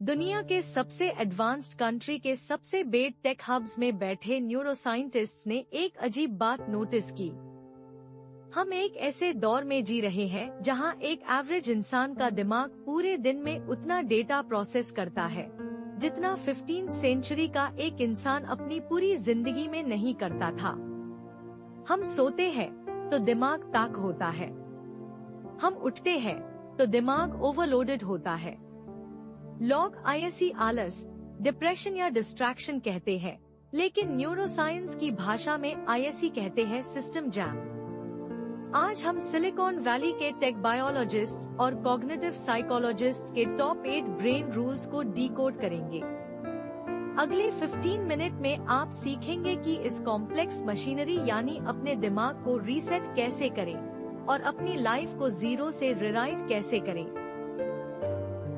दुनिया के सबसे एडवांस्ड कंट्री के सबसे बेड टेक हब्स में बैठे न्यूरोसाइंटिस्ट्स ने एक अजीब बात नोटिस की। हम एक ऐसे दौर में जी रहे हैं जहां एक एवरेज इंसान का दिमाग पूरे दिन में उतना डेटा प्रोसेस करता है जितना 15th सेंचुरी का एक इंसान अपनी पूरी जिंदगी में नहीं करता था। हम सोते हैं तो दिमाग ताक होता है, हम उठते हैं तो दिमाग ओवरलोडेड होता है। लोग ISE आलस, डिप्रेशन या डिस्ट्रैक्शन कहते हैं, लेकिन न्यूरोसाइंस की भाषा में ISE कहते हैं सिस्टम जैम। आज हम सिलिकॉन वैली के टेक बायोलॉजिस्ट्स और कॉग्निटिव साइकोलॉजिस्ट्स के टॉप 8 ब्रेन रूल्स को डिकोड करेंगे। अगले 15 मिनट में आप सीखेंगे कि इस कॉम्प्लेक्स मशीनरी यानी अपने दिमाग को रीसेट कैसे करें और अपनी लाइफ को जीरो से रिराइट कैसे करें।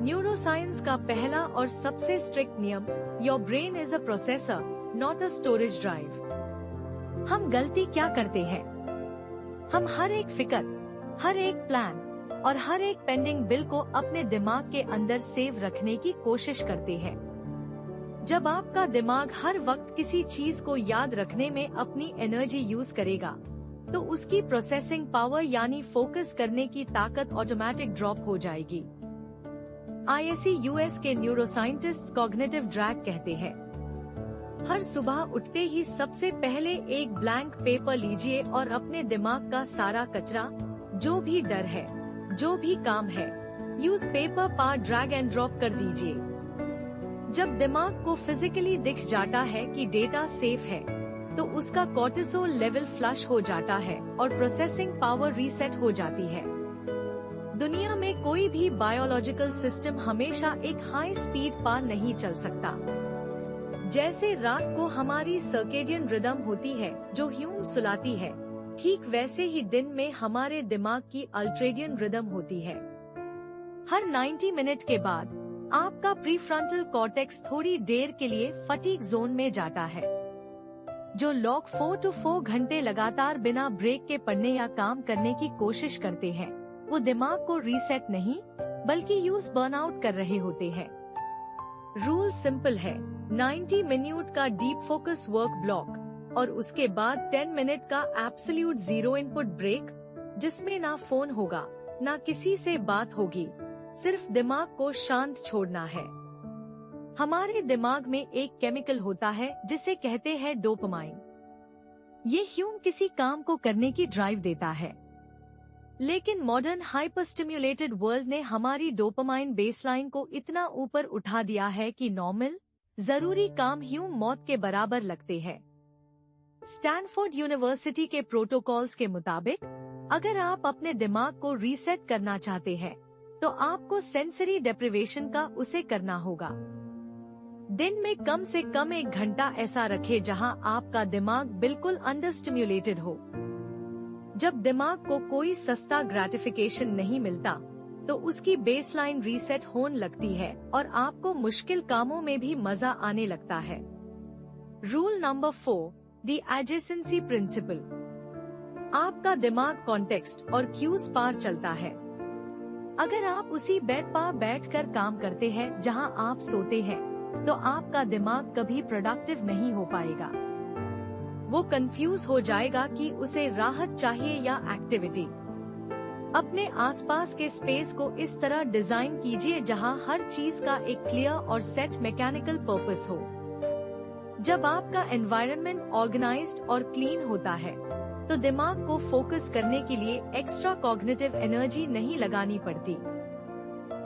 न्यूरोसाइंस का पहला और सबसे स्ट्रिक्ट नियम, your brain is a processor, not a storage drive. हम गलती क्या करते हैं? हम हर एक फिक्र, हर एक प्लान और हर एक पेंडिंग बिल को अपने दिमाग के अंदर सेव रखने की कोशिश करते हैं। जब आपका दिमाग हर वक्त किसी चीज को याद रखने में अपनी एनर्जी यूज करेगा, तो उसकी प्रोसेसिंग पावर यानी फोकस करने की ताकत ऑटोमेटिक ड्रॉप हो जाएगी। ISE US के न्यूरोसाइंटिस्ट कॉग्निटिव ड्रैग कहते हैं, हर सुबह उठते ही सबसे पहले एक ब्लैंक पेपर लीजिए और अपने दिमाग का सारा कचरा, जो भी डर है, जो भी काम है, यूज पेपर पर ड्रैग एंड ड्रॉप कर दीजिए। जब दिमाग को फिजिकली दिख जाता है कि डेटा सेफ है, तो उसका कॉर्टिसोल लेवल फ्लश हो जाता है और प्रोसेसिंग पावर रीसेट हो जाती है। दुनिया में कोई भी बायोलॉजिकल सिस्टम हमेशा एक हाई स्पीड पर नहीं चल सकता। जैसे रात को हमारी सर्केडियन रिदम होती है जो ह्यूम सुलाती है, ठीक वैसे ही दिन में हमारे दिमाग की अल्ट्रेडियन रिदम होती है। हर 90 मिनट के बाद आपका प्रीफ्रंटल कॉर्टेक्स थोड़ी देर के लिए फटीग जोन में जाता है। जो लोग 4 to 4 घंटे लगातार बिना ब्रेक के पढ़ने या काम करने की कोशिश करते हैं, वो दिमाग को रीसेट नहीं बल्कि यूज बर्नआउट कर रहे होते हैं। रूल सिंपल है, 90 मिनट का डीप फोकस वर्क ब्लॉक और उसके बाद 10 मिनट का एब्सोल्यूट जीरो इनपुट ब्रेक, जिसमें ना फोन होगा, ना किसी से बात होगी, सिर्फ दिमाग को शांत छोड़ना है। हमारे दिमाग में एक केमिकल होता है जिसे कहते हैं डोपामाइन। ये ह्यूम किसी काम को करने की ड्राइव देता है, लेकिन मॉडर्न हाइपर स्टिम्युलेटेड वर्ल्ड ने हमारी डोपामाइन बेसलाइन को इतना ऊपर उठा दिया है कि नॉर्मल, जरूरी काम ह्यूम मौत के बराबर लगते हैं। स्टैनफोर्ड यूनिवर्सिटी के प्रोटोकॉल्स के मुताबिक, अगर आप अपने दिमाग को रीसेट करना चाहते हैं, तो आपको सेंसरी डेप्रिवेशन का उसे करना होगा। दिन में कम से कम 1 घंटा ऐसा रखें जहां आपका दिमाग बिल्कुल अंडर स्टिम्युलेटेड हो। जब दिमाग को कोई सस्ता ग्रेटिफिकेशन नहीं मिलता, तो उसकी बेसलाइन रीसेट होने लगती है और आपको मुश्किल कामों में भी मजा आने लगता है। Rule number 4, the adjacency principle. आपका दिमाग कॉन्टेक्स्ट और क्यूज पार चलता है। अगर आप उसी बेड पर बैठकर काम करते हैं जहां आप सोते हैं, तो आपका दिमाग कभी प्रोडक्टिव नहीं हो पाएगा। वो कंफ्यूज हो जाएगा कि उसे राहत चाहिए या एक्टिविटी। अपने आसपास के स्पेस को इस तरह डिजाइन कीजिए जहां हर चीज का एक क्लियर और सेट मैकेनिकल पर्पस हो। जब आपका एनवायरनमेंट ऑर्गेनाइज्ड और क्लीन होता है, तो दिमाग को फोकस करने के लिए एक्स्ट्रा कॉग्निटिव एनर्जी नहीं लगानी पड़ती।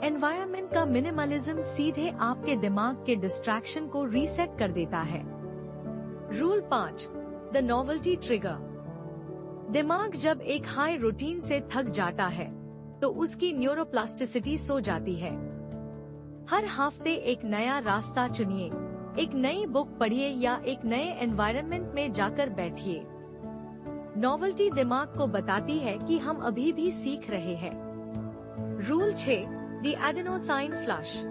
एनवायरनमेंट का मिनिमलिज्म सीधे आपके दिमाग के डिस्ट्रैक्शन को रीसेट कर देता है। Rule 5, the novelty trigger. दिमाग जब एक हाई रूटीन से थक जाता है, तो उसकी न्यूरोप्लास्टिसिटी सो जाती है। हर हफ्ते एक नया रास्ता चुनिए, एक नई बुक पढ़िए या एक नए एनवायरनमेंट में जाकर बैठिए। नॉवेल्टी दिमाग को बताती है कि हम अभी भी सीख रहे हैं। Rule 6, the adenosine flush.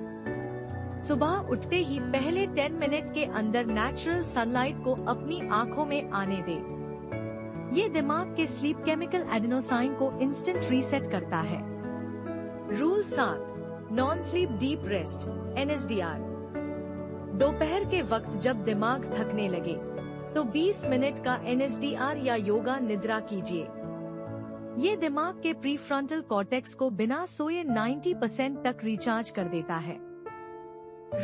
सुबह उठते ही पहले 10 मिनट के अंदर नेचुरल सनलाइट को अपनी आंखों में आने दे। ये दिमाग के स्लीप केमिकल एडेनोसाइन को इंस्टेंट रीसेट करता है। Rule 7, non sleep deep rest NSDR। दोपहर के वक्त जब दिमाग थकने लगे तो 20 मिनट का NSDR या योगा निद्रा कीजिए। ये दिमाग के प्रीफ्रंटल कॉर्टेक्स को बिना सोए 90% तक रिचार्ज कर देता है।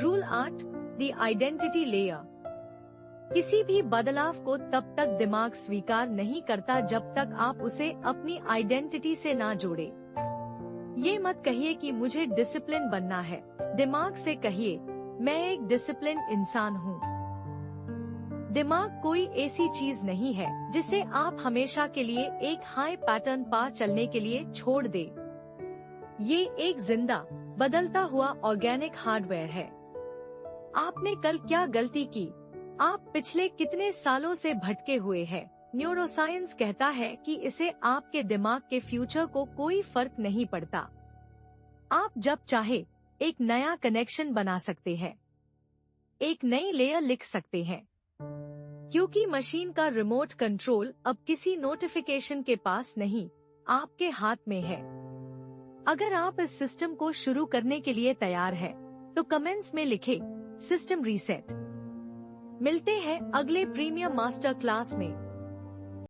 Rule 8, the identity layer. किसी भी बदलाव को तब तक दिमाग स्वीकार नहीं करता जब तक आप उसे अपनी आइडेंटिटी से ना जोड़े। ये मत कहिए कि मुझे डिसिप्लिन बनना है, दिमाग से कहिए मैं एक डिसिप्लिन इंसान हूँ। दिमाग कोई ऐसी चीज नहीं है जिसे आप हमेशा के लिए एक हाई पैटर्न पा चलने के लिए छोड़ दे। ये एक जिंदा बदलता हुआ ऑर्गेनिक हार्डवेयर है। आपने कल क्या गलती की, आप पिछले कितने सालों से भटके हुए हैं, न्यूरोसाइंस कहता है कि इसे आपके दिमाग के फ्यूचर को कोई फर्क नहीं पड़ता। आप जब चाहे एक नया कनेक्शन बना सकते हैं, एक नई लेयर लिख सकते हैं, क्योंकि मशीन का रिमोट कंट्रोल अब किसी नोटिफिकेशन के पास नहीं, आपके हाथ में है। अगर आप इस सिस्टम को शुरू करने के लिए तैयार हैं, तो कमेंट्स में लिखें सिस्टम रीसेट। मिलते हैं अगले प्रीमियम मास्टर क्लास में।